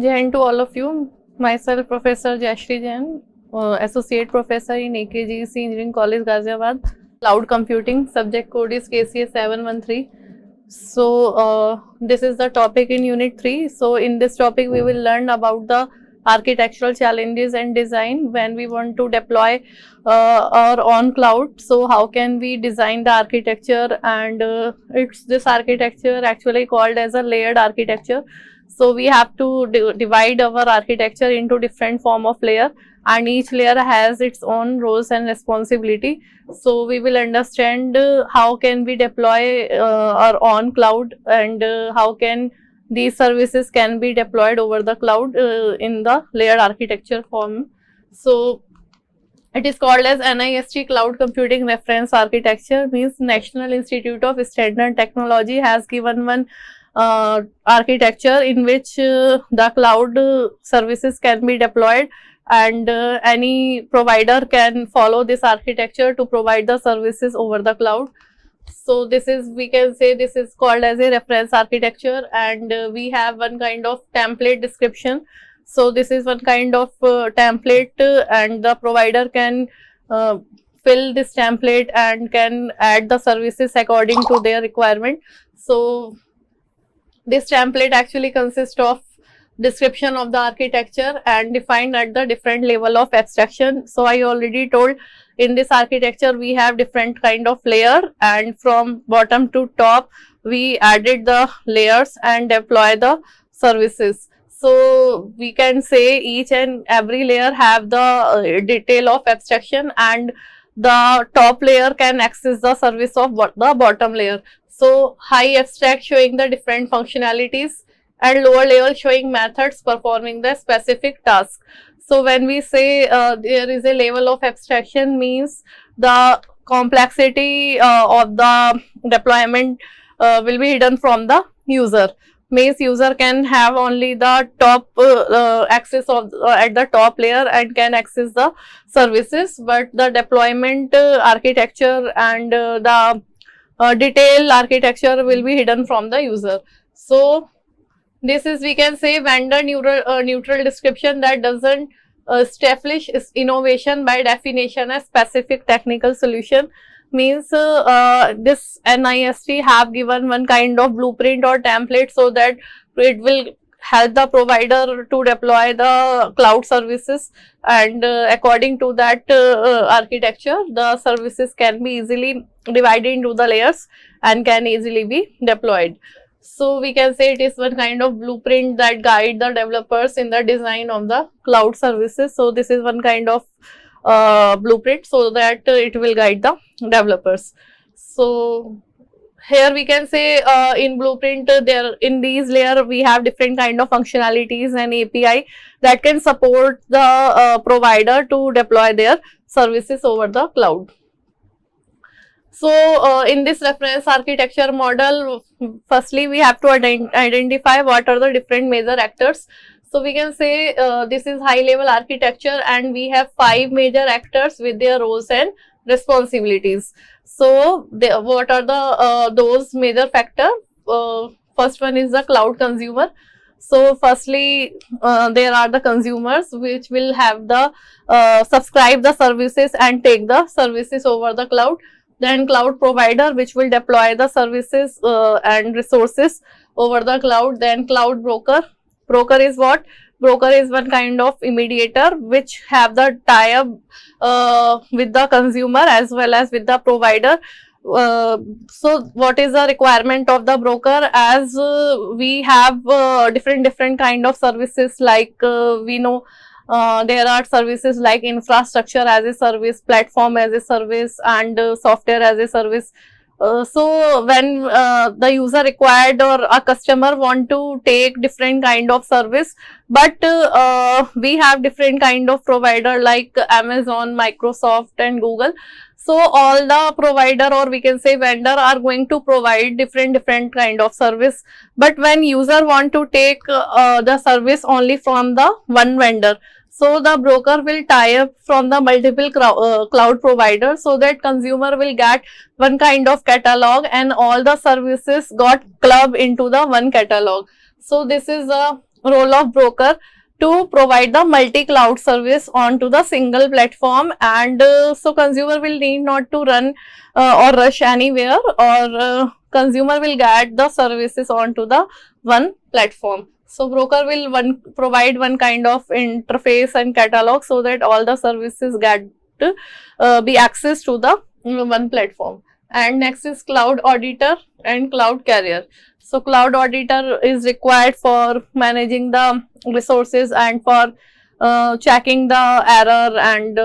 Jain to all of you. Myself, Professor Jaishree Jain, Associate Professor in AKGEC Engineering College, Ghaziabad. Cloud Computing, subject code is KCA 713. So, this is the topic in Unit 3. So, in this topic, we will learn about the architectural challenges and design when we want to deploy or on cloud. So, how can we design the architecture, and it's this architecture actually called as a layered architecture. So we have to divide our architecture into different form of layer, and each layer has its own roles and responsibility. So we will understand how can we deploy or on cloud, and how can these services can be deployed over the cloud in the layered architecture form. So it is called as NIST Cloud Computing Reference Architecture, means National Institute of Standard Technology has given one architecture in which the cloud services can be deployed, and any provider can follow this architecture to provide the services over the cloud. So this is, we can say, this is called as a reference architecture, and we have one kind of template description. So this is one kind of template, and the provider can fill this template and can add the services according to their requirement. So this template actually consists of description of the architecture and defined at the different level of abstraction. So I already told, in this architecture we have different kind of layer, and from bottom to top we added the layers and deploy the services. So we can say each and every layer have the detail of abstraction, and the top layer can access the service of the bottom layer. So high abstract showing the different functionalities, and lower level showing methods performing the specific task. So when we say there is a level of abstraction, means the complexity of the deployment will be hidden from the user. Means user can have only the top access of at the top layer and can access the services, but the deployment architecture and the detailed architecture will be hidden from the user. So this is, we can say, vendor neutral description that doesn't establish innovation by definition a specific technical solution. Means this NIST have given one kind of blueprint or template so that it will help the provider to deploy the cloud services, and according to that architecture, the services can be easily divided into the layers and can easily be deployed. So we can say it is one kind of blueprint that guide the developers in the design of the cloud services. So this is one kind of blueprint so that it will guide the developers. So here we can say in blueprint, there in these layer we have different kind of functionalities and API that can support the provider to deploy their services over the cloud. So in this reference architecture model, firstly we have to identify what are the different major actors. So we can say this is high level architecture, and we have 5 major actors with their roles and responsibilities. So what are the those major factors? First one is the cloud consumer. So firstly there are the consumers which will have the subscribe the services and take the services over the cloud. Then cloud provider which will deploy the services and resources over the cloud. Then cloud broker. Broker is what? Broker is one kind of mediator which have the tie-up with the consumer as well as with the provider. So what is the requirement of the broker? As we have different kind of services, like we know there are services like infrastructure as a service, platform as a service, and software as a service. So when the user required or a customer want to take different kind of service, but we have different kind of provider like Amazon, Microsoft and Google. So all the provider, or we can say vendor, are going to provide different kind of service, but when user want to take the service only from the one vendor, so the broker will tie up from the multiple cloud providers so that consumer will get one kind of catalog and all the services got clubbed into the one catalog. So this is a role of broker to provide the multi-cloud service onto the single platform, and so consumer will need not to run or rush anywhere, or consumer will get the services onto the one platform. So broker will provide one kind of interface and catalog so that all the services get be accessed to the one platform. And next is cloud auditor and cloud carrier. So cloud auditor is required for managing the resources and for checking the error, and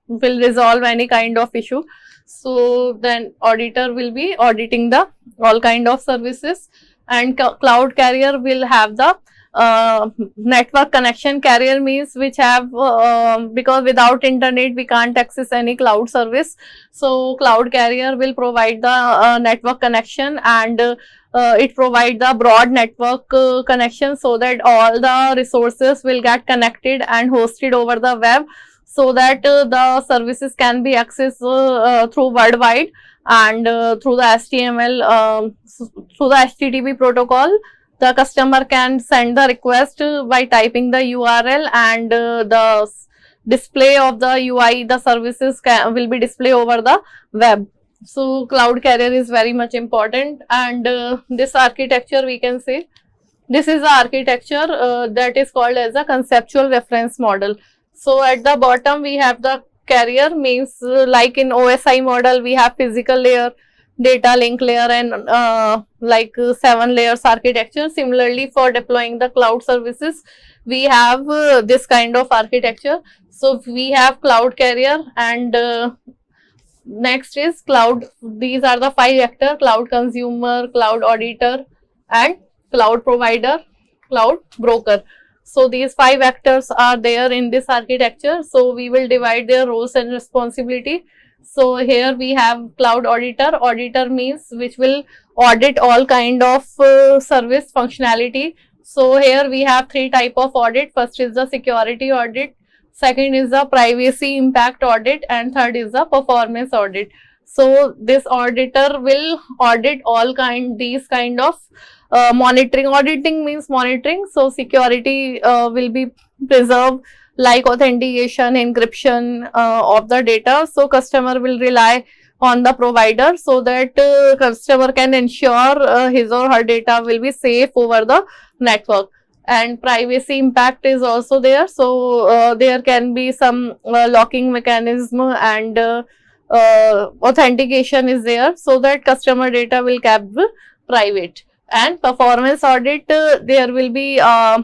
will resolve any kind of issue. So then auditor will be auditing the all kind of services, and cloud carrier will have the network connection. Carrier means which have because without internet we can't access any cloud service. So cloud carrier will provide the network connection, and it provide the broad network connection so that all the resources will get connected and hosted over the web, so that the services can be accessed through worldwide, and through the HTML, through the HTTP protocol. The customer can send the request by typing the URL, and the display of the UI, the services will be displayed over the web. So cloud carrier is very much important. And this architecture, we can say, this is the architecture that is called as a conceptual reference model. So at the bottom we have the carrier, means like in OSI model we have physical layer, data link layer, and like 7 layers architecture. Similarly, for deploying the cloud services we have this kind of architecture. So we have cloud carrier, and next is cloud. These are the 5 vector: cloud consumer, cloud auditor, and cloud provider, cloud broker. So these 5 vectors are there in this architecture. So we will divide their roles and responsibility. So here we have cloud auditor. Auditor means which will audit all kind of service functionality. So here we have 3 type of audit. First is the security audit, second is the privacy impact audit, and third is the performance audit. So this auditor will audit all these kind of monitoring. Auditing means monitoring. So security will be preserved, like authentication, encryption of the data. So customer will rely on the provider so that customer can ensure his or her data will be safe over the network. And privacy impact is also there. So there can be some locking mechanism, and authentication is there so that customer data will kept private. And performance audit, there will be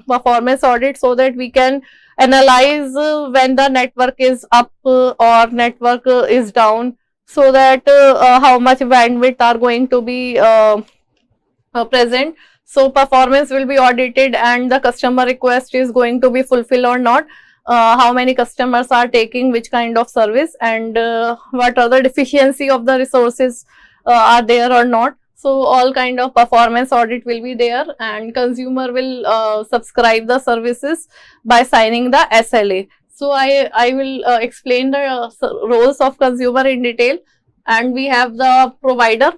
performance audit so that we can analyze when the network is up or network is down, so that how much bandwidth are going to be present. So performance will be audited, and the customer request is going to be fulfilled or not, how many customers are taking which kind of service, and what are the deficiency of the resources are there or not. So all kind of performance audit will be there, and consumer will subscribe the services by signing the SLA. So I will explain the roles of consumer in detail. And we have the provider.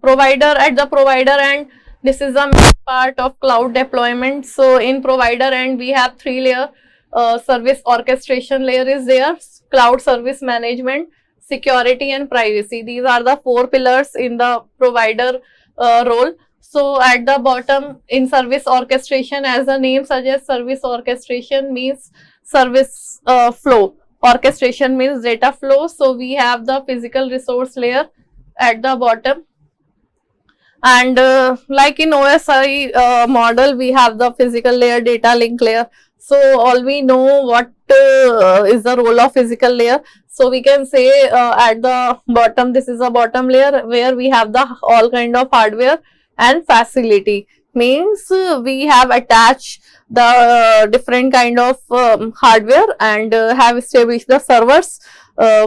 At the provider end, this is the main part of cloud deployment. So in provider end we have 3 layer. Service orchestration layer is there, cloud service management, security, and privacy. These are the 4 pillars in the provider role. So at the bottom, in service orchestration, as the name suggests, service orchestration means service flow. Orchestration means data flow. So we have the physical resource layer at the bottom, and like in OSI model we have the physical layer, data link layer. So all we know what is the role of physical layer. So we can say at the bottom, this is a bottom layer where we have the all kind of hardware and facility. Means we have attached the different kind of hardware and have established the servers.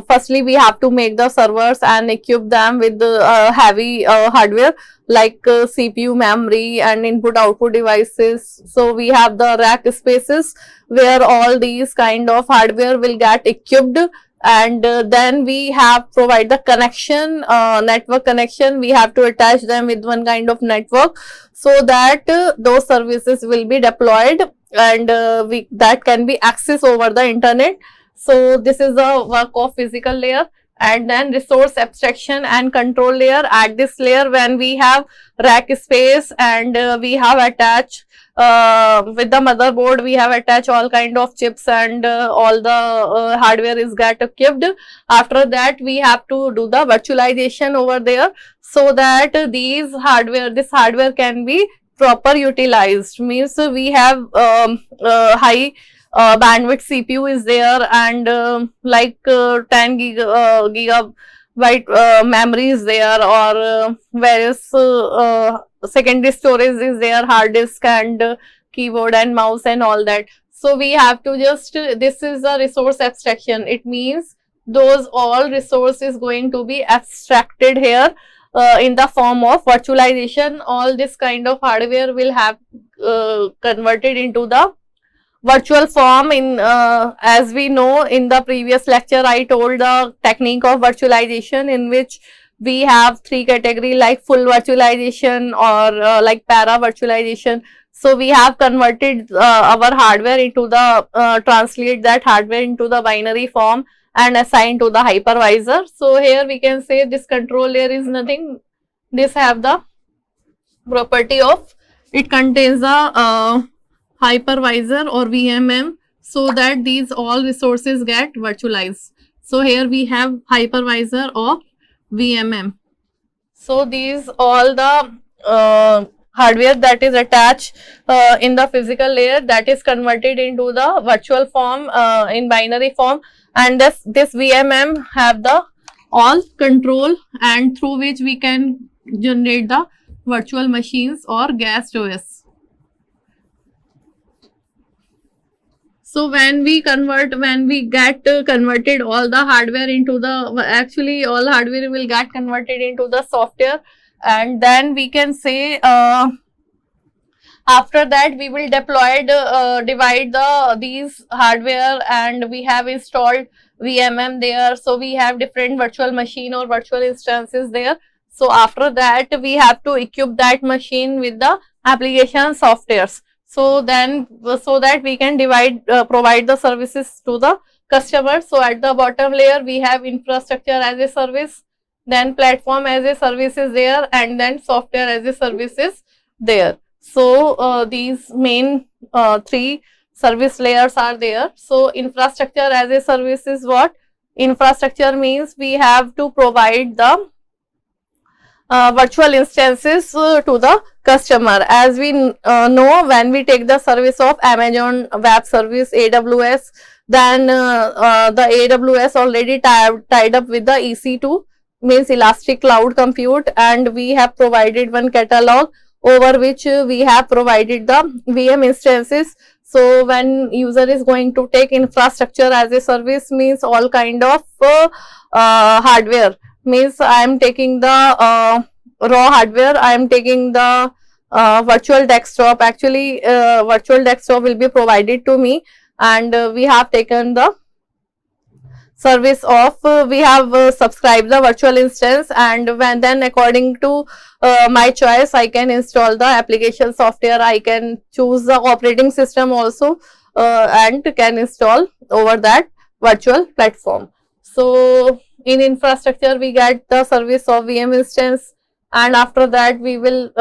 Firstly, we have to make the servers and equip them with heavy hardware like CPU, memory, and input output devices. So we have the rack spaces where all these kind of hardware will get equipped, and then we have provide the connection, network connection. We have to attach them with one kind of network so that those services will be deployed and that can be accessed over the internet. So this is the work of physical layer. And then resource abstraction and control layer. At this layer, when we have rack space and we have attached with the motherboard, we have attached all kind of chips and all the hardware is get equipped. After that, we have to do the virtualization over there, so that this hardware can be proper utilized. Means we have high bandwidth CPU is there, and like 10 gigabyte memory is there, or various secondary storage is there, hard disk and keyboard and mouse and all that. So we have to just this is a resource abstraction. It means those all resources going to be abstracted here in the form of virtualization. All this kind of hardware will have converted into the virtual form. In as we know, in the previous lecture I told the technique of virtualization, in which we have three category, like full virtualization or like para virtualization. So we have converted our hardware into the translate that hardware into the binary form and assign to the hypervisor. So here we can say this control layer is nothing. This have the property of it contains a hypervisor or VMM, so that these all resources get virtualized. So here we have hypervisor or VMM. So these all the hardware that is attached in the physical layer, that is converted into the virtual form in binary form, and this VMM have the all control, and through which we can generate the virtual machines or guest OS. So when we get converted all the hardware into the, actually all hardware will get converted into the software, and then we can say after that we will divide these hardware, and we have installed VMM there. So we have different virtual machine or virtual instances there. So after that we have to equip that machine with the application softwares. So then, so that we can provide the services to the customer. So at the bottom layer we have infrastructure as a service, then platform as a service is there, and then software as a service is there. So these main three service layers are there. So infrastructure as a service is what? Infrastructure means we have to provide the virtual instances to the customer. As we know, when we take the service of Amazon Web Service, AWS, then the AWS already tied up with the EC2, means Elastic Cloud Compute, and we have provided one catalog over which we have provided the VM instances. So when user is going to take infrastructure as a service, means all kind of hardware, means I am taking the raw hardware, I am taking the virtual desktop. Actually virtual desktop will be provided to me, and we have taken the service of we have subscribed the virtual instance, and then according to my choice I can install the application software. I can choose the operating system also and can install over that virtual platform. So in infrastructure we get the service of VM instance, and after that we will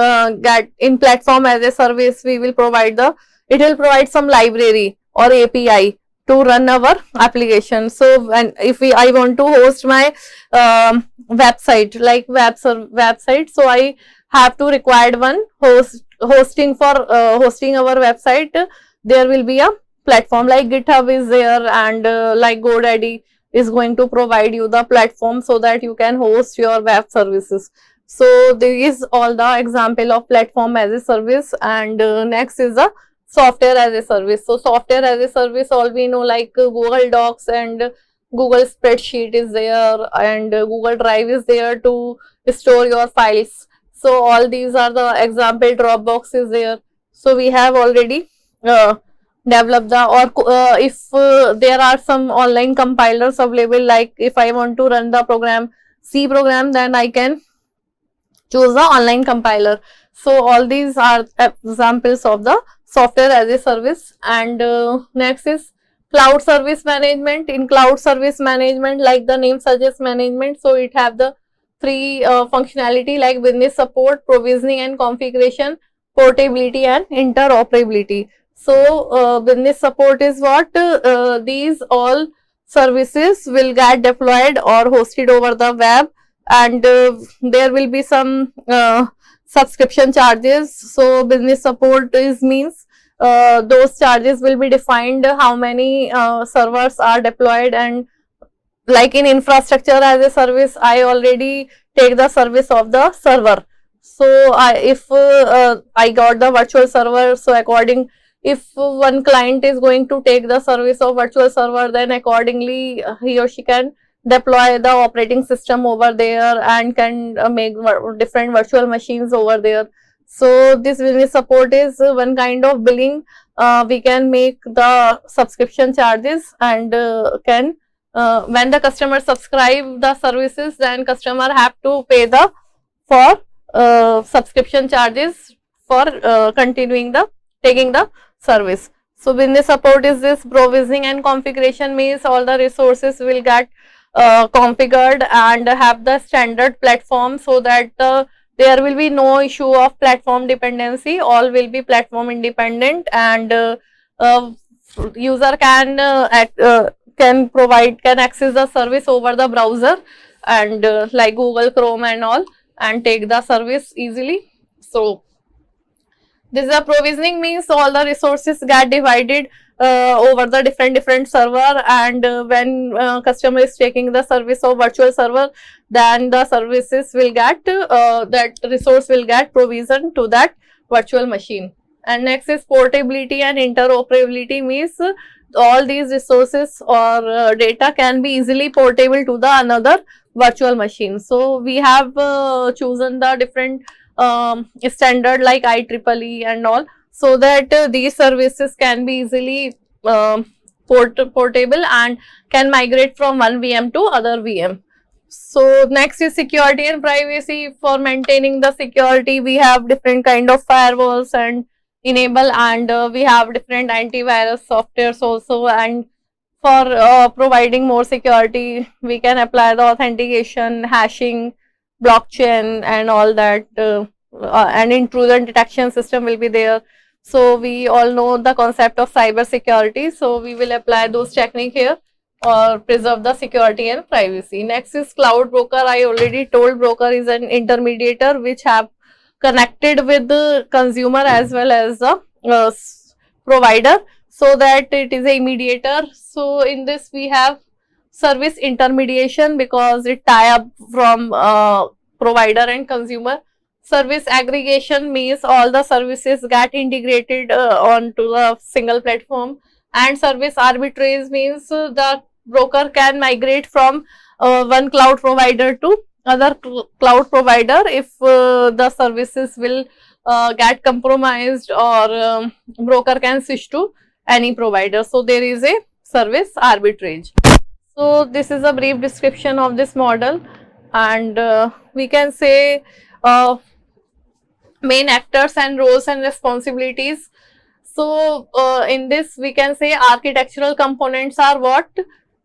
get in platform as a service. We will provide it will provide some library or API to run our application. So when I want to host my website, like website, so I have to require one hosting for hosting our website. There will be a platform like GitHub is there, and like GoDaddy is going to provide you the platform so that you can host your web services. So there is all the example of platform as a service, and next is the software as a service. So software as a service, all we know, like Google Docs and Google Spreadsheet is there, and Google Drive is there to store your files. So all these are the example. Dropbox is there. So we have already developed the, or if there are some online compilers available, like if I want to run the program, C program, then I can choose the online compiler. So all these are examples of the software as a service. And next is cloud service management. In cloud service management, like the name suggests, management, so it have the three functionality like business support, provisioning and configuration, portability and interoperability. So business support is what these all services will get deployed or hosted over the web, and there will be some subscription charges. So business support is means those charges will be defined how many servers are deployed, and like in infrastructure as a service, I already take the service of the server. So if I got the virtual server, so according, if one client is going to take the service of virtual server, then accordingly he or she can deploy the operating system over there and can make different virtual machines over there. So this business support is one kind of billing. We can make the subscription charges, and can when the customer subscribe the services, then customer have to pay the for subscription charges for continuing the taking the service. So business support is this. Provisioning and configuration means all the resources will get configured and have the standard platform, so that there will be no issue of platform dependency. All will be platform independent, and user can access the service over the browser, and like Google Chrome and all, and take the service easily. So this is a provisioning, means all the resources get divided over the different server, and when customer is taking the service of virtual server, then the services will get that resource will get provision to that virtual machine. And next is portability and interoperability, means all these resources or data can be easily portable to the another virtual machine. So we have chosen the different standard like IEEE and all, so that these services can be easily portable and can migrate from one VM to other VM. So next is security and privacy. For maintaining the security, we have different kind of firewalls and enable, and we have different antivirus softwares also, and for providing more security, we can apply the authentication, hashing, blockchain and all that, and intrusion detection system will be there. So we all know the concept of cyber security, so we will apply those technique here or preserve the security and privacy. Next is cloud broker. I already told, broker is an intermediator which have connected with the consumer as well as the provider, so that it is a mediator. So in this we have service intermediation, because it tie up from provider and consumer. Service aggregation means all the services get integrated onto the single platform. And service arbitrage means the broker can migrate from one cloud provider to other cloud provider if the services will get compromised, or broker can switch to any provider. So there is a service arbitrage. So this is a brief description of this model, and we can say main actors and roles and responsibilities. So in this we can say architectural components are what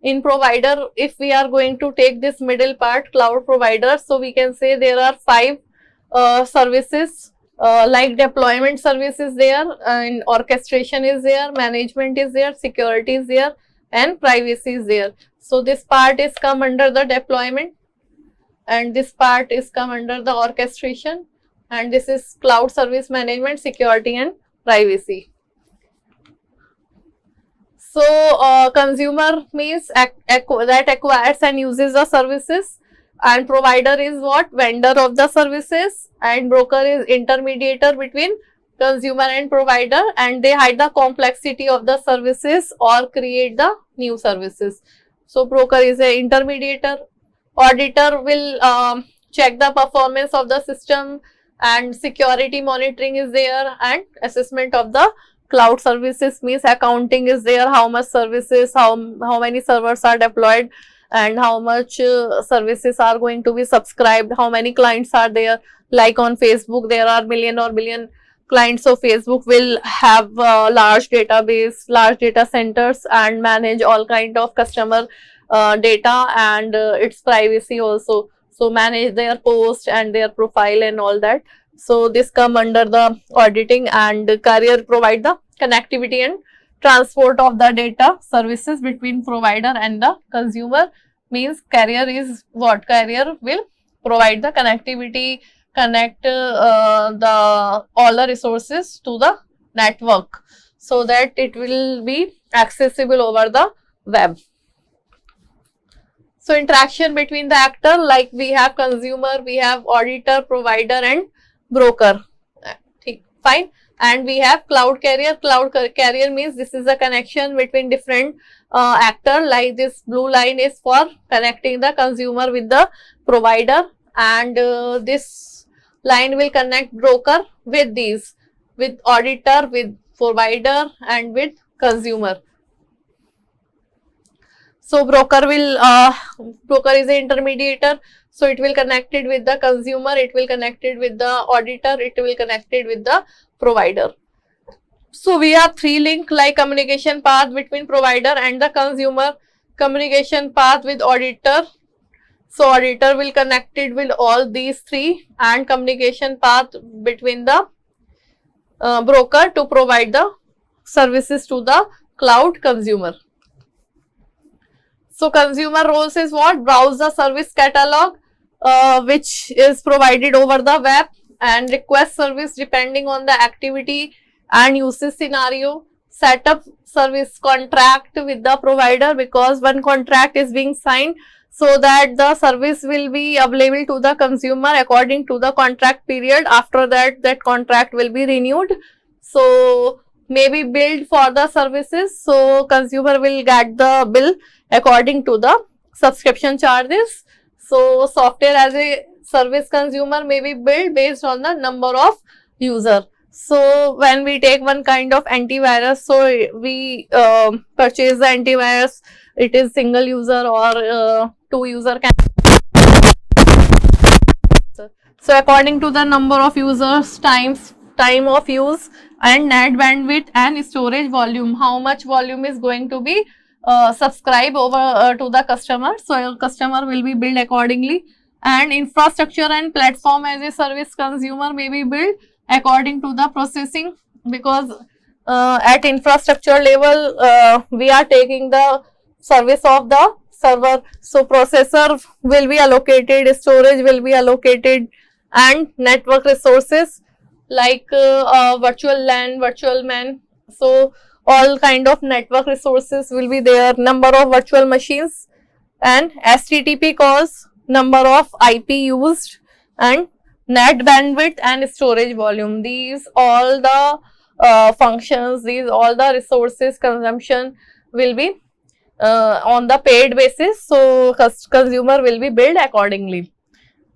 in provider. If we are going to take this middle part, cloud provider, so we can say there are 5 services, like deployment services there, and orchestration is there, management is there, security is there, and privacy is there. So this part is come under the deployment, and this part is come under the orchestration, and this is cloud service management, security and privacy. So consumer means that acquires and uses the services, and provider is what? Vendor of the services, and broker is intermediator between consumer and provider, and they hide the complexity of the services or create the new services. So broker is a intermediator. Auditor will check the performance of the system, and security monitoring is there, and assessment of the cloud services means accounting is there, how much services, how many servers are deployed, and how much services are going to be subscribed, how many clients are there. Like on Facebook there are million or billion clients of Facebook will have large database, large data centers, and manage all kind of customer data and its privacy also. So manage their post and their profile and all that. So this come under the auditing, and carrier provide the connectivity and transport of the data services between provider and the consumer. Means carrier is what? Carrier will provide the connectivity, connect the all the resources to the network so that it will be accessible over the web. So interaction between the actor, like we have consumer, we have auditor, provider and broker. Fine. And we have cloud carrier. Cloud carrier means this is a connection between different actor, like this blue line is for connecting the consumer with the provider, and this line will connect broker with these, with auditor, with provider and with consumer. So broker will broker is an intermediator, so it will connect it with the consumer, it will connect it with the auditor, it will connect it with the provider. So we have three link, like communication path between provider and the consumer, communication path with auditor. So auditor will connect it with all these three, and communication path between the broker to provide the services to the cloud consumer. So consumer roles is what? Browse the service catalog which is provided over the web, and request service depending on the activity and usage scenario. Set up service contract with the provider, because one contract is being signed so that the service will be available to the consumer according to the contract period. After that, that contract will be renewed. So maybe billed for the services, so consumer will get the bill according to the subscription charges. So software as a service consumer may be billed based on the number of user. So when we take one kind of antivirus, so we purchase the antivirus, it is single user or two user can. So according to the number of users, time of use and net bandwidth and storage volume, how much volume is going to be subscribe over to the customer. So customer will be billed accordingly. And infrastructure and platform as a service consumer may be billed according to the processing, because at infrastructure level we are taking the service of the server. So processor will be allocated, storage will be allocated, and network resources like virtual LAN, virtual MAN. So all kind of network resources will be there, number of virtual machines, and HTTP calls, number of IP used, and net bandwidth and storage volume. These all the functions, these all the resources consumption will be on the paid basis. So consumer will be billed accordingly.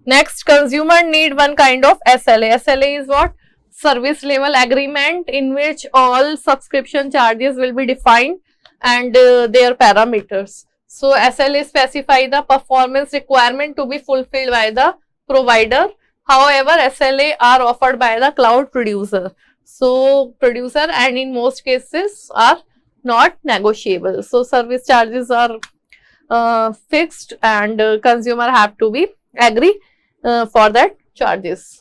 Next, consumer need one kind of SLA. SLA is what? Service level agreement, in which all subscription charges will be defined and their parameters. So SLA specify the performance requirement to be fulfilled by the provider. However, SLA are offered by the cloud producer. So producer, and in most cases are not negotiable. So service charges are fixed, and consumer have to be agree for that charges.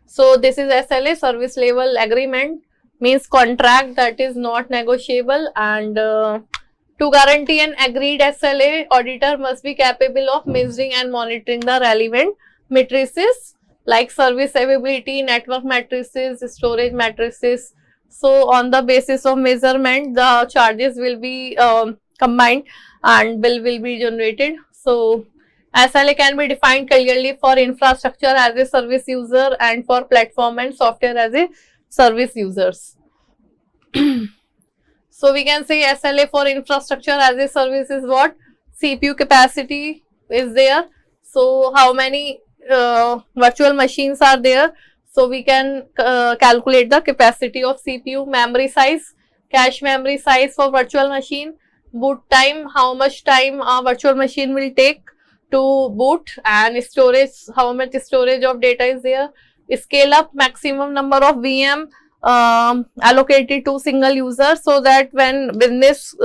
So this is SLA, service level agreement, means contract that is not negotiable. And to guarantee an agreed SLA, auditor must be capable of measuring and monitoring the relevant matrices like service availability, network matrices, storage matrices. So on the basis of measurement, the charges will be combined and bill will be generated. So SLA can be defined clearly for infrastructure as a service user and for platform and software as a service users. So we can say SLA for infrastructure as a service is what? CPU capacity is there. So how many virtual machines are there? So we can calculate the capacity of CPU, memory size, cache memory size for virtual machine, boot time, how much time a virtual machine will take to boot, and storage, how much storage of data is there, scale up maximum number of VM allocated to single user, so that when business,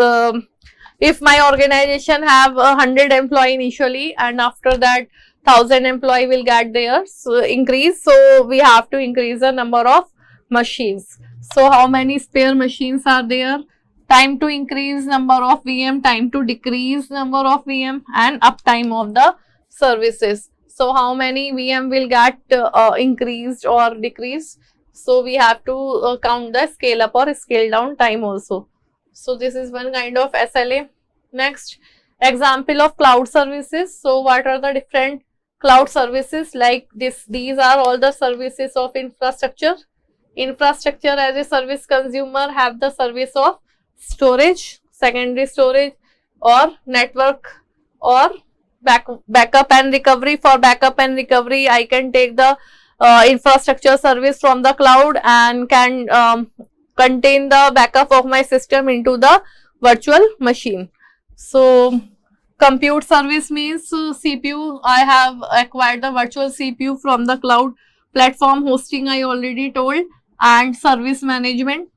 if my organization have 100 employee initially, and after that 1000 employee will get their increase, so we have to increase the number of machines. So how many spare machines are there, time to increase number of VM, time to decrease number of VM, and uptime of the services. So how many VM will get increased or decreased. So we have to count the scale up or scale down time also. So this is one kind of SLA. Next, example of cloud services. So what are the different cloud services like this? These are all the services of infrastructure. Infrastructure as a service consumer have the service of storage, secondary storage, or network, or backup and recovery. For backup and recovery, I can take the infrastructure service from the cloud and can contain the backup of my system into the virtual machine. So compute service means CPU. I have acquired the virtual CPU from the cloud platform. Hosting I already told, and service management.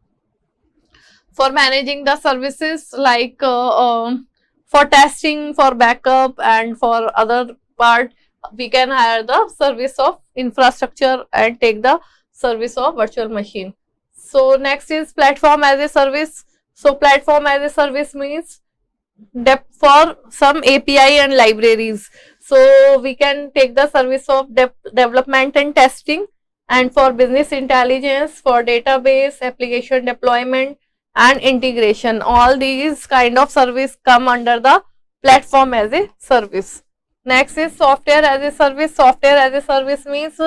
For managing the services, like for testing, for backup, and for other part, we can hire the service of infrastructure and take the service of virtual machine. So next is platform as a service. So platform as a service means for some API and libraries. So we can take the service of development and testing, and for business intelligence, for database, application deployment, and integration. All these kind of service come under the platform as a service. Next is software as a service. Software as a service means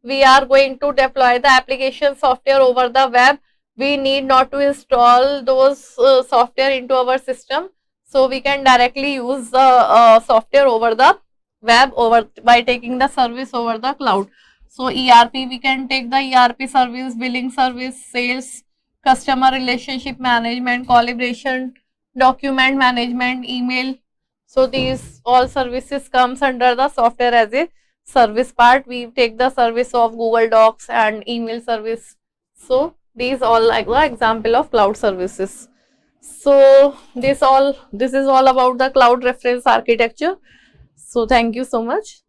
we are going to deploy the application software over the web. We need not to install those software into our system. So we can directly use the software over the web by taking the service over the cloud. So ERP, we can take the ERP service, billing service, sales, customer relationship management, collaboration, document management, email. So these all services comes under the software as a service part. We take the service of Google Docs and email service. So these all like the example of cloud services. So this is all about the cloud reference architecture. So thank you so much.